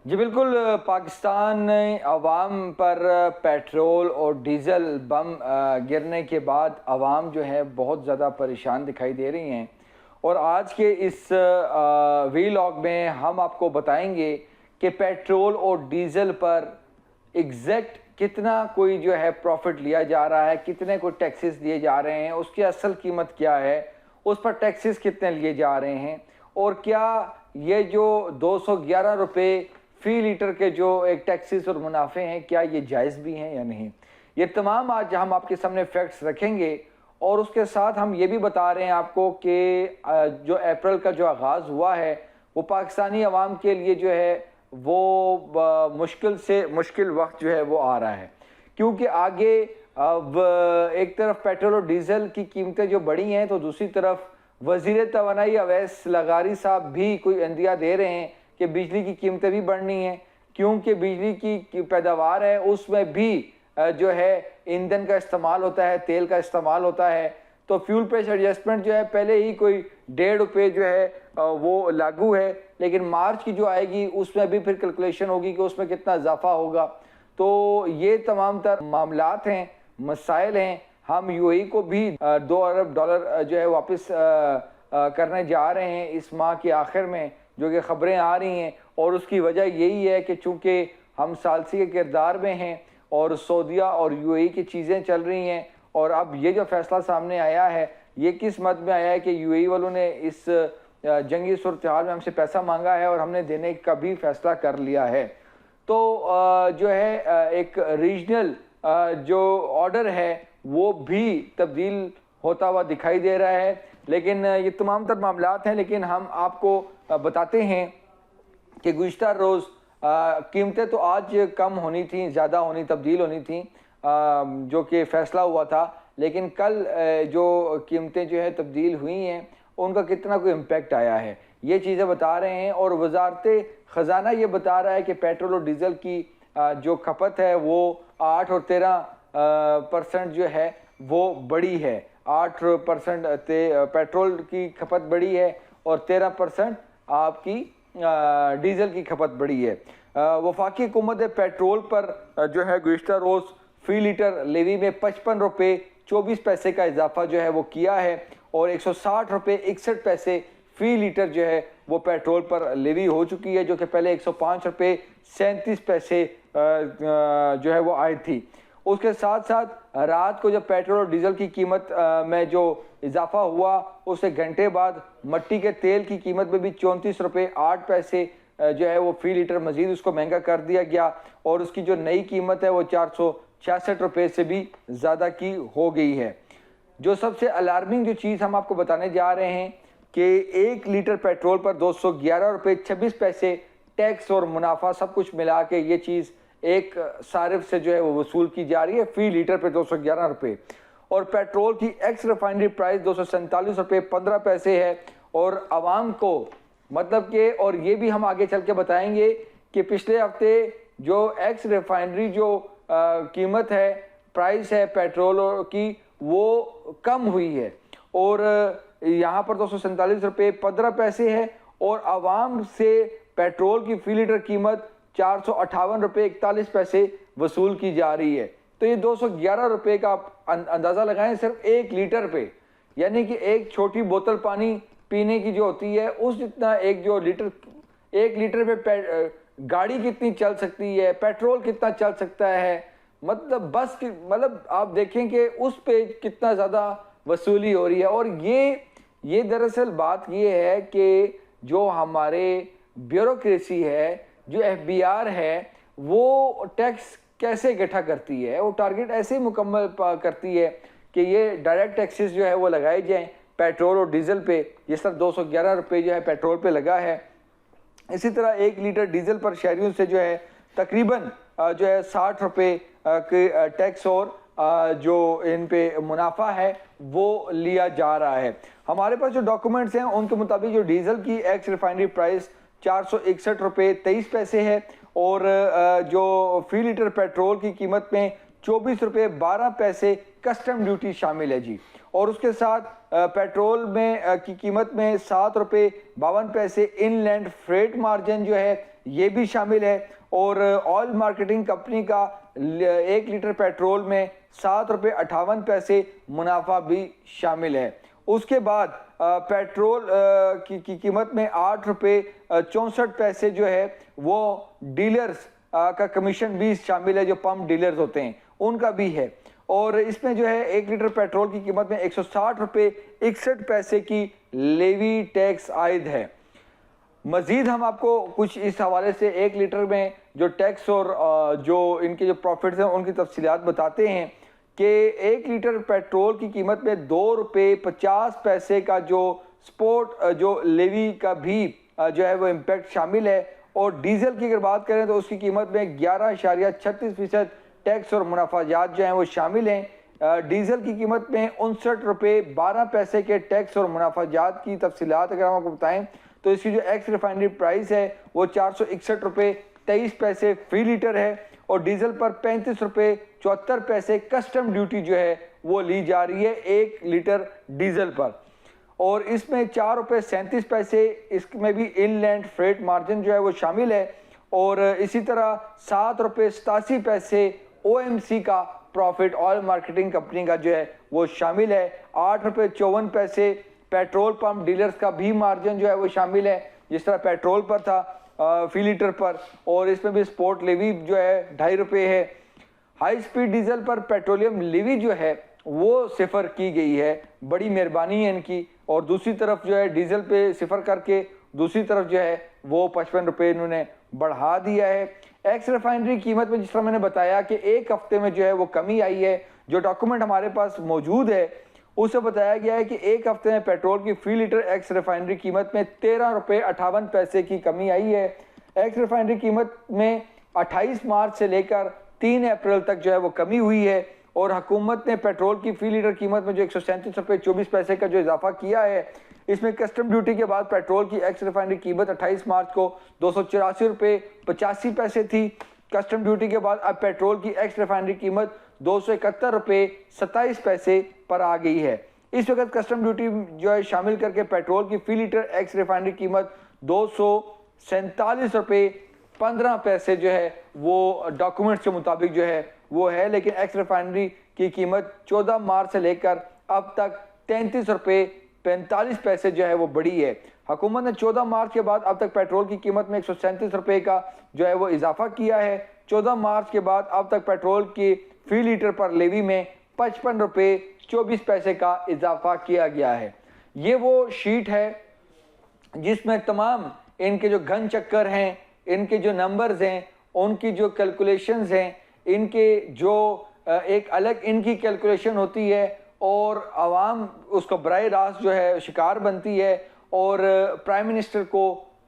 जी बिल्कुल। पाकिस्तान ने अवाम पर पेट्रोल और डीज़ल बम गिरने के बाद अवाम जो है बहुत ज़्यादा परेशान दिखाई दे रही हैं। और आज के इस वीलॉग में हम आपको बताएंगे कि पेट्रोल और डीज़ल पर एग्जैक्ट कितना कोई जो है प्रॉफिट लिया जा रहा है, कितने को टैक्सेस दिए जा रहे हैं, उसकी असल कीमत क्या है, उस पर टैक्सेस कितने लिए जा रहे हैं, और क्या ये जो 211 रुपये फ़ी लीटर के जो एक टैक्सेस और मुनाफे हैं, क्या ये जायज़ भी हैं या नहीं। ये तमाम आज हम आपके सामने फैक्ट्स रखेंगे। और उसके साथ हम ये भी बता रहे हैं आपको कि जो अप्रैल का जो आगाज़ हुआ है वो पाकिस्तानी अवाम के लिए जो है वो मुश्किल से मुश्किल वक्त जो है वो आ रहा है, क्योंकि आगे अब एक तरफ पेट्रोल और डीज़ल की कीमतें जो बढ़ी हैं, तो दूसरी तरफ वज़ीर तवानाई अवैस लगारी साहब भी कोई इंदिया दे रहे हैं कि बिजली की कीमतें भी बढ़नी हैं, क्योंकि बिजली की पैदावार है उसमें भी जो है ईंधन का इस्तेमाल होता है, तेल का इस्तेमाल होता है। तो फ्यूल प्राइस एडजस्टमेंट जो है पहले ही कोई 1.5 रुपये जो है वो लागू है, लेकिन मार्च की जो आएगी उसमें भी फिर कैलकुलेशन होगी कि उसमें कितना इजाफा होगा। तो ये तमाम तर मामलात हैं, मसाइल हैं। हम यूएई को भी 2 अरब डॉलर जो है वापस करने जा रहे हैं इस माह के आखिर में, जो कि ख़बरें आ रही हैं। और उसकी वजह यही है कि चूँकि हम सालसी के किरदार में हैं और सऊदीया और यूएई की चीज़ें चल रही हैं, और अब ये जो फ़ैसला सामने आया है ये किस मद में आया है कि यूएई वालों ने इस जंगी सूरत हाल में हमसे पैसा मांगा है और हमने देने का भी फ़ैसला कर लिया है। तो जो है एक रीजनल जो ऑर्डर है वो भी तब्दील होता हुआ दिखाई दे रहा है। लेकिन ये तमाम तर मामलात हैं, लेकिन हम आपको बताते हैं कि गुज़िश्ता रोज़ कीमतें तो आज कम होनी थी, ज़्यादा होनी, तब्दील होनी थी, जो कि फ़ैसला हुआ था। लेकिन कल जो कीमतें जो है तब्दील हुई हैं उनका कितना कोई इम्पेक्ट आया है, ये चीज़ें बता रहे हैं। और वज़ारत ख़ज़ाना ये बता रहा है कि पेट्रोल और डीज़ल की जो खपत है वो 8 और 13% जो है वो बढ़ी है। 8% पेट्रोल की खपत बढ़ी है और 13% आपकी डीज़ल की खपत बढ़ी है। वफाकी हुकूमत ने पेट्रोल पर जो है गुज़िश्ता रोज़ फ़ी लीटर लेवी में 55 रुपये 24 पैसे का इजाफा जो है वो किया है, और 160 रुपये 61 पैसे फ़ी लीटर जो है वो पेट्रोल पर लेवी हो चुकी है, जो कि पहले 105 रुपये 37 पैसे जो है वो आई थी। उसके साथ साथ रात को जब पेट्रोल और डीज़ल की कीमत में जो इजाफा हुआ, उससे घंटे बाद मट्टी के तेल की कीमत में भी 34 रुपये 8 पैसे जो है वो फ़ी लीटर मज़ीद उसको महंगा कर दिया गया, और उसकी जो नई कीमत है वो 466 रुपये से भी ज़्यादा की हो गई है। जो सबसे अलार्मिंग जो चीज़ हम आपको बताने जा रहे हैं कि 1 लीटर पेट्रोल पर 211 रुपये 26 पैसे टैक्स और मुनाफा सब कुछ मिला के ये चीज़ एक सारिफ से जो है वो वसूल की जा रही है फ़ी लीटर पे 211 रुपये। और पेट्रोल की एक्स रिफाइनरी प्राइस 247 रुपये 15 पैसे है। और आवाम को मतलब कि, और ये भी हम आगे चल के बताएंगे कि पिछले हफ्ते जो एक्स रिफाइनरी जो कीमत है, प्राइस है पेट्रोल की, वो कम हुई है, और यहाँ पर 247 रुपये 15 पैसे है, और आवाम से पेट्रोल की फ़ी लीटर कीमत 458 रुपये 41 पैसे वसूल की जा रही है। तो ये 211 रुपये का आप अंदाज़ा लगाएं सिर्फ 1 लीटर पे, यानी कि एक छोटी बोतल पानी पीने की जो होती है उस जितना एक जो लीटर 1 लीटर पे गाड़ी कितनी चल सकती है, पेट्रोल कितना चल सकता है, मतलब बस की, मतलब आप देखें कि उस पे कितना ज़्यादा वसूली हो रही है। और ये दरअसल बात ये है कि जो हमारे ब्यूरोक्रेसी है, जो एफबीआर है, वो टैक्स कैसे इकट्ठा करती है, वो टारगेट ऐसे ही मुकम्मल करती है कि ये डायरेक्ट टैक्सेस जो है वो लगाए जाएँ पेट्रोल और डीज़ल पे। जिस तरह 211 रुपये जो है पेट्रोल पे लगा है, इसी तरह 1 लीटर डीज़ल पर शहरियों से जो है तकरीबन जो है 60 रुपये के टैक्स और जो इन पे मुनाफा है वो लिया जा रहा है। हमारे पास जो डॉक्यूमेंट्स हैं उनके मुताबिक जो डीज़ल की एक्स रिफाइनरी प्राइस 461 रुपये 23 पैसे है, और जो फ़ी लीटर पेट्रोल की कीमत में 24 रुपये 12 पैसे कस्टम ड्यूटी शामिल है जी। और उसके साथ पेट्रोल में की कीमत में 7 रुपये 52 पैसे इनलैंड फ्रेट मार्जिन जो है ये भी शामिल है। और ऑयल मार्केटिंग कंपनी का 1 लीटर पेट्रोल में 7 रुपये 58 पैसे मुनाफा भी शामिल है। उसके बाद पेट्रोल की कीमत में 8 रुपये 64 पैसे जो है वो डीलर्स का कमीशन भी शामिल है, जो पंप डीलर्स होते हैं उनका भी है। और इसमें जो है 1 लीटर पेट्रोल की कीमत में 160 रुपये 61 पैसे की लेवी टैक्स आयद है। मज़ीद हम आपको कुछ इस हवाले से 1 लीटर में जो टैक्स और जो इनके जो प्रॉफिट्स हैं उनकी तफसीलात बताते हैं कि 1 लीटर पेट्रोल की कीमत में 2 रुपये 50 पैसे का जो स्पोर्ट जो लेवी का भी जो है वो इम्पैक्ट शामिल है। और डीजल की अगर बात करें तो उसकी कीमत में 11.36% टैक्स और मुनाफाजात जो हैं वो शामिल हैं। डीजल की कीमत में 59 रुपये 12 पैसे के टैक्स और मुनाफाजात की तफसीलात अगर हम आपको बताएं तो इसकी जो एक्स रिफाइनरी प्राइस है वो 461 रुपये 23 पैसे फी लीटर है। और डीजल पर 35 रुपये 74 पैसे कस्टम ड्यूटी जो है वो ली जा रही है 1 लीटर डीजल पर। और इसमें 4 रुपये 37 पैसे इसमें भी इनलैंड फ्रेट मार्जिन जो है वो शामिल है। और इसी तरह 7 रुपये 87 पैसे OMC का प्रॉफिट ऑयल मार्केटिंग कंपनी का जो है वो शामिल है। 8 रुपये 54 पैसे पेट्रोल पंप डीलर्स का भी मार्जिन जो है वो शामिल है, जिस तरह पेट्रोल पर था फी लीटर पर। और इसमें भी स्पोर्ट लेवी जो है 2.5 रुपये है। हाई स्पीड डीजल पर पेट्रोलियम लेवी जो है वो सिफर की गई है, बड़ी मेहरबानी है इनकी। और दूसरी तरफ जो है डीजल पे सिफर करके दूसरी तरफ जो है वो 55 रुपये इन्होंने बढ़ा दिया है। एक्स रिफाइनरी कीमत में जिस तरह मैंने बताया कि एक हफ्ते में जो है वो कमी आई है, जो डॉक्यूमेंट हमारे पास मौजूद है उससे बताया गया है कि एक हफ्ते में पेट्रोल की फी लीटर एक्स रिफाइनरी कीमत में 13 रुपये 58 पैसे की कमी आई है। एक्स रिफाइनरी कीमत में 28 मार्च से लेकर 3 अप्रैल तक जो है वो कमी हुई है। और हुकूमत ने पेट्रोल की फी लीटर कीमत में जो 137 रुपये 24 पैसे का जो इजाफा किया है, इसमें कस्टम ड्यूटी के बाद पेट्रोल की एक्स रिफाइनरी कीमत 28 मार्च को 284 रुपये 85 पैसे थी। कस्टम ड्यूटी के बाद अब पेट्रोल की एक्स रिफाइनरी कीमत 271 रुपये 27 पैसे पर आ गई है। इस वक्त कस्टम ड्यूटी जो है शामिल करके पेट्रोल की फी लीटर एक्स रिफाइनरी कीमत 247 रुपये 15 पैसे जो है वो डॉक्यूमेंट्स के मुताबिक जो है वो है। लेकिन एक्स रिफाइनरी की कीमत 14 मार्च से लेकर अब तक 33 रुपये 45 पैसे जो है वो बढ़ी है। हुकूमत ने 14 मार्च के बाद अब तक पेट्रोल की कीमत में 137 रुपये का जो है वो इजाफा किया है। 14 मार्च के बाद अब तक पेट्रोल की फी लीटर पर लेवी में 55 रुपये 24 पैसे का इजाफा किया गया है। ये वो शीट है जिसमें तमाम इनके जो घन चक्कर हैं, इनके जो नंबर्स हैं, उनकी जो कैलकुलेशंस हैं, इनके जो एक अलग इनकी कैलकुलेशन होती है और आवाम उसको बराह रास्त जो है शिकार बनती है। और प्राइम मिनिस्टर को,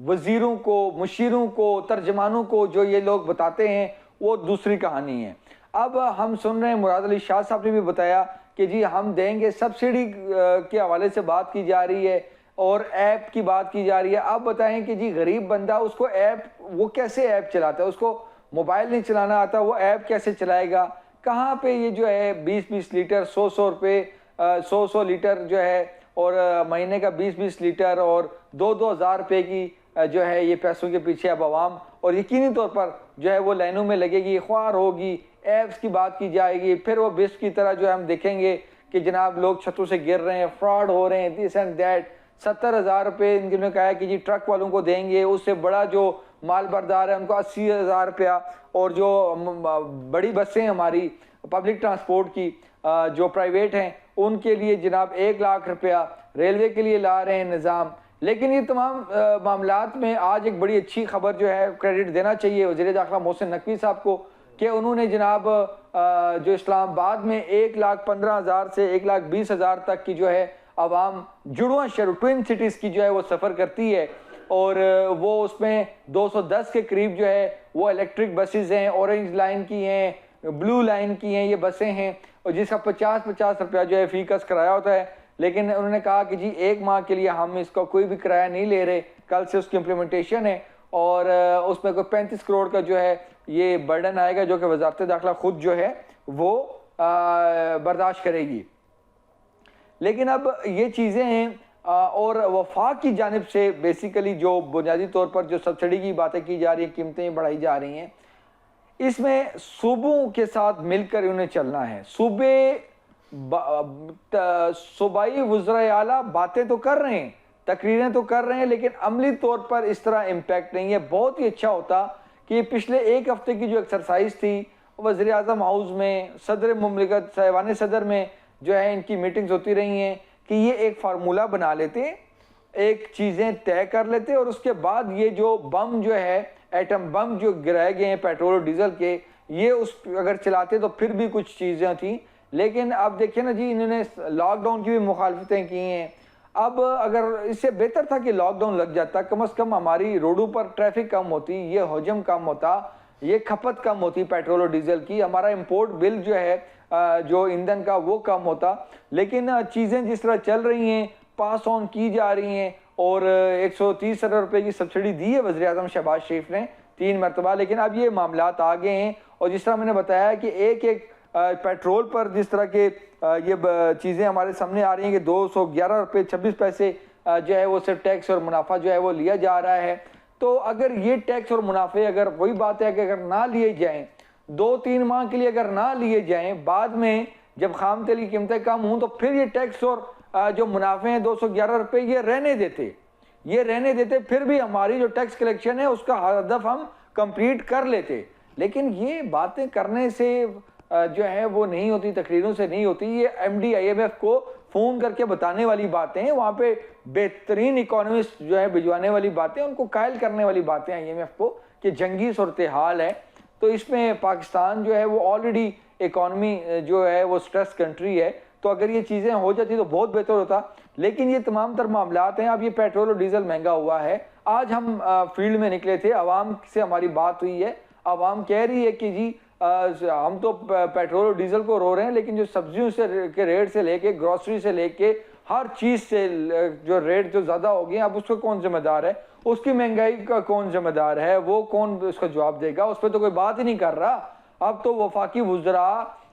वज़ीरों को, मुशीरों को, तर्जमानों को जो ये लोग बताते हैं वो दूसरी कहानी है। अब हम सुन रहे हैं मुराद अली शाह साहब ने भी बताया कि जी हम देंगे, सब्सिडी के हवाले से बात की जा रही है और ऐप की बात की जा रही है। आप बताएं कि जी गरीब बंदा उसको ऐप, वो कैसे ऐप चलाता है, उसको मोबाइल नहीं चलाना आता, वो ऐप कैसे चलाएगा? कहाँ पे ये जो है 20-20 लीटर 100-100 रुपये 100-100 लीटर जो है और महीने का 20-20 लीटर और 2-2 हज़ार रुपये की जो है ये पैसों के पीछे अब आवाम और यकीनी तौर पर जो है वो लाइनों में लगेगी, ख्वार होगी, ऐप्स की बात की जाएगी। फिर वो बिस्क की तरह जो है हम देखेंगे कि जनाब लोग छतों से गिर रहे हैं, फ्रॉड हो रहे हैं, दिस एंड दैट। 70,000 रुपये इन्होंने कहा है कि जी ट्रक वालों को देंगे, उससे बड़ा जो माल बरदार है उनको 80,000 रुपया। और जो बड़ी बसें हमारी पब्लिक ट्रांसपोर्ट की जो प्राइवेट हैं उनके लिए जनाब 1 लाख रुपया, रेलवे के लिए ला रहे हैं निज़ाम। लेकिन ये तमाम मामलात में आज एक बड़ी अच्छी खबर जो है क्रेडिट देना चाहिए वज़ीर दाखिला मोहसिन नकवी साहब को कि उन्होंने जनाब जो इस्लामाबाद में 1,15,000 से 1,20,000 तक की जो है आवाम जुड़वा शहर ट्विन सिटीज़ की जो है वो सफ़र करती है और वो उसमें 210 के करीब जो है वो इलेक्ट्रिक बसेस हैं, ऑरेंज लाइन की हैं, ब्लू लाइन की हैं, ये बसें हैं और जिसका 50-50 रुपया जो है फ़ी कस किराया होता है। लेकिन उन्होंने कहा कि जी 1 माह के लिए हम इसका कोई भी किराया नहीं ले रहे, कल से उसकी इम्प्लीमेंटेशन है और उसमें कोई 35 करोड़ का जो है ये बर्डन आएगा जो कि वज़ारत दाखिला खुद जो है वो बर्दाश्त करेगी। लेकिन अब ये चीज़ें हैं और वफाक की जानिब से बेसिकली जो बुनियादी तौर पर जो सब्सिडी की बातें की जा रही हैं, कीमतें बढ़ाई जा रही हैं, इसमें सूबों के साथ मिलकर उन्हें चलना है। सूबाई वज़राए आला बातें तो कर रहे हैं, तकरीरें तो कर रहे हैं, लेकिन अमली तौर पर इस तरह इम्पैक्ट नहीं है। बहुत ही अच्छा होता कि पिछले एक हफ्ते की जो एक्सरसाइज थी वज़ीर आज़म हाउस में, सदर मुमलिकत साहिबान सदर में जो है इनकी मीटिंग्स होती रही हैं कि ये एक फार्मूला बना लेते, एक चीज़ें तय कर लेते और उसके बाद ये जो बम जो है, एटम बम जो गिराए गए हैं पेट्रोल और डीजल के, ये उस अगर चलाते तो फिर भी कुछ चीज़ें थी। लेकिन अब देखिए ना जी, इन्होंने लॉकडाउन की भी मुखालफतें की हैं। अब अगर इससे बेहतर था कि लॉकडाउन लग जाता, कम से कम हमारी रोडों पर ट्रैफिक कम होती, ये हजम कम होता, ये खपत कम होती पेट्रोल और डीजल की, हमारा इंपोर्ट बिल जो है जो ईंधन का वो कम होता। लेकिन चीज़ें जिस तरह चल रही हैं, पास ऑन की जा रही हैं और 130 अरब रुपए की सब्सिडी दी है वज़ीर आज़म शहबाज शरीफ ने 3 मरतबा। लेकिन अब ये मामलात आ गए हैं और जिस तरह मैंने बताया कि एक पेट्रोल पर जिस तरह के ये चीज़ें हमारे सामने आ रही हैं कि 211 रुपये 26 पैसे जो है वो सिर्फ टैक्स और मुनाफा जो है वो लिया जा रहा है। तो अगर ये टैक्स और मुनाफे, अगर वही बात है कि अगर ना लिए जाएं, 2-3 माह के लिए अगर ना लिए जाएं, बाद में जब खाम तेल की कीमतें कम हों तो फिर ये टैक्स और जो मुनाफे हैं 211 रुपये ये रहने देते, फिर भी हमारी जो टैक्स कलेक्शन है उसका हदफ हम कंप्लीट कर लेते। लेकिन ये बातें करने से जो है वो नहीं होती, तकरीरों से नहीं होती। ये MD IMF को फ़ोन करके बताने वाली बातें हैं, वहाँ पे बेहतरीन इकोनॉमिस्ट जो है भिजवाने वाली बातें, उनको कायल करने वाली बातें IMF को कि जंगी सूरत हाल है। तो इसमें पाकिस्तान जो है वो ऑलरेडी इकॉनमी जो है वो स्ट्रेस कंट्री है, तो अगर ये चीज़ें हो जाती तो बहुत बेहतर होता। लेकिन ये तमाम तर मामलात हैं। अब ये पेट्रोल और डीजल महंगा हुआ है। आज हम फील्ड में निकले थे, आवाम से हमारी बात हुई है, आवाम कह रही है कि जी हम तो पेट्रोल और डीजल को रो रहे हैं, लेकिन जो सब्जियों से के रेट से लेके, ग्रोसरी से लेके, हर चीज़ से जो रेट जो ज़्यादा हो गए, अब उसको कौन जिम्मेदार है, उसकी महंगाई का कौन जिम्मेदार है, वो कौन उसका जवाब देगा, उस पर तो कोई बात ही नहीं कर रहा। अब तो वफाकी वुज़रा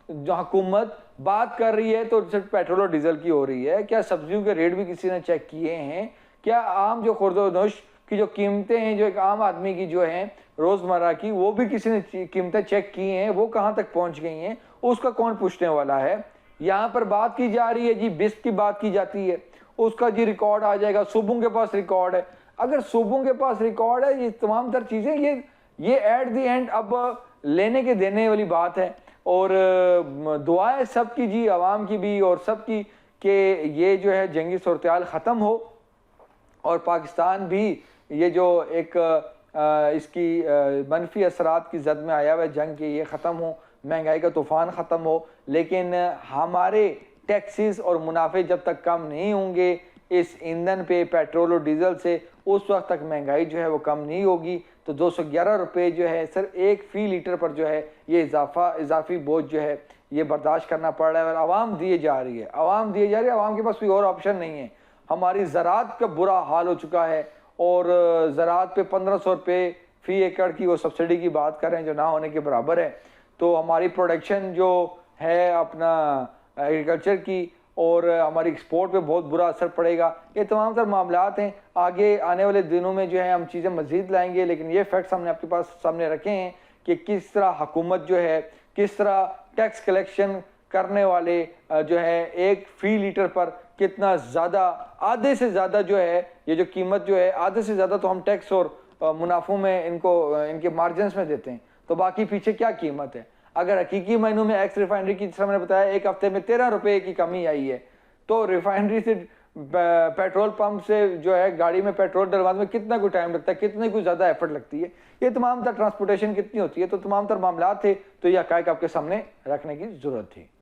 हुकूमत बात कर रही है तो सिर्फ पेट्रोल और डीजल की हो रही है। क्या सब्जियों के रेट भी किसी ने चेक किए हैं? क्या आम जो खुर्दोनोश की जो कीमतें हैं, जो एक आम आदमी की जो हैं रोज़मर्रा की, वो भी किसी ने कीमतें चेक की हैं? वो कहाँ तक पहुँच गई हैं, उसका कौन पूछने वाला है? यहाँ पर बात की जा रही है जी, बिस्क की बात की जाती है, उसका जी रिकॉर्ड आ जाएगा, सूबों के पास रिकॉर्ड है। अगर सूबों के पास रिकॉर्ड है, ये तमाम तर चीज़ें, ये एट द एंड अब लेने के देने वाली बात है। और दुआएं सबकी जी, आवाम की भी और सबकी, कि ये जो है जंगी सूरत-ए-हाल ख़त्म हो और पाकिस्तान भी ये जो एक इसकी मनफी असरात की जद में आया हुआ जंग के, ये ख़त्म हो, महंगाई का तूफ़ान ख़त्म हो। लेकिन हमारे टैक्सेस और मुनाफे जब तक कम नहीं होंगे इस ईंधन पे, पेट्रोल और डीजल से, उस वक्त तक महंगाई जो है वो कम नहीं होगी। तो 211 रुपये जो है सिर्फ एक फ़ी लीटर पर जो है ये इजाफी बोझ जो है ये बर्दाश्त करना पड़ रहा है और आवाम दिए जा रही है। आवाम के पास कोई और ऑप्शन नहीं है। हमारी ज़राअत का बुरा हाल हो चुका है और ज़राअत पे 1500 रुपये फ़ी एकड़ की वो सब्सिडी की बात कर रहे हैं, जो ना होने के बराबर है। तो हमारी प्रोडक्शन जो है अपना एग्रीकल्चर की और हमारी एक्सपोर्ट पे बहुत बुरा असर पड़ेगा। ये तमाम तर मामलात हैं। आगे आने वाले दिनों में जो है हम चीज़ें मज़ीद लाएंगे, लेकिन ये फैक्ट्स हमने आपके पास सामने रखे हैं कि किस तरह हुकूमत जो है, किस तरह टैक्स कलेक्शन करने वाले जो है एक फ़ी लीटर पर कितना ज़्यादा, आधे से ज़्यादा जो है ये जो कीमत जो है, आधे से ज़्यादा तो हम टैक्स और मुनाफों में इनके मार्जिनस में देते हैं, तो बाकी पीछे क्या कीमत है। अगर हकीकी मायनों में एक्स रिफाइनरी की, जिस मैंने बताया, एक हफ्ते में 13 रुपये की कमी आई है, तो रिफाइनरी से पेट्रोल पंप से जो है गाड़ी में पेट्रोल डलवाने में कितना कोई टाइम लगता है, कितनी कोई ज़्यादा एफर्ट लगती है, ये तमाम तर ट्रांसपोर्टेशन कितनी होती है। तो तमाम तर मामला थे, तो ये हक़ाइक़ आपके सामने रखने की ज़रूरत थी।